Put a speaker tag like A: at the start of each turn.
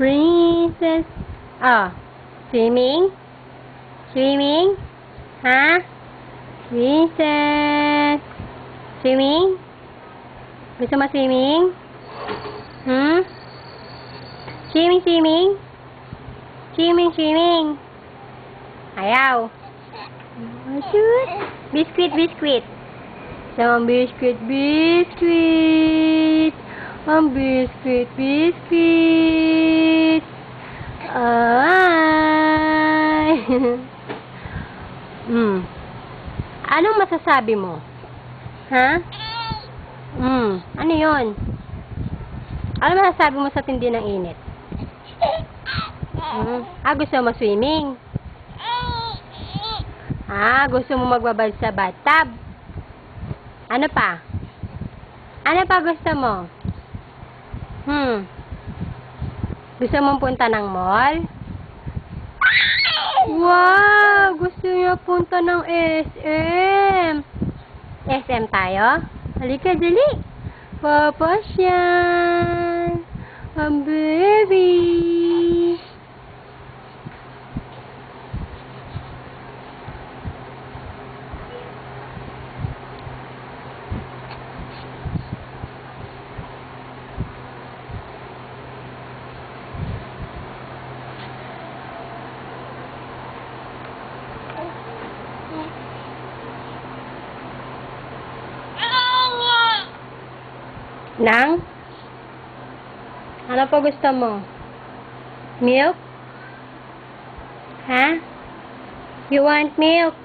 A: Princess. Oh, swimming? Swimming? Ha? Princess. Swimming? Gusto mo swimming? Hmm? Swimming, swimming? Swimming, swimming. Ayaw. Biscuit, biscuit. Ang biscuit, biscuit. Ang biscuit, biscuit. Ay. Anong masasabi mo? Ha? Ano yun? Ano masasabi mo sa tindi ng init? Gusto mo swimming? Gusto mo magbabad sa bathtub? Ano pa? Ano pa gusto mo? Gusto mong punta ng mall? Wow! Gusto niya punta ng SM. SM tayo? Halika, dali. Papasyal. Ang baby. Nang? Ano pa gusto mo? Milk? Ha? You want milk?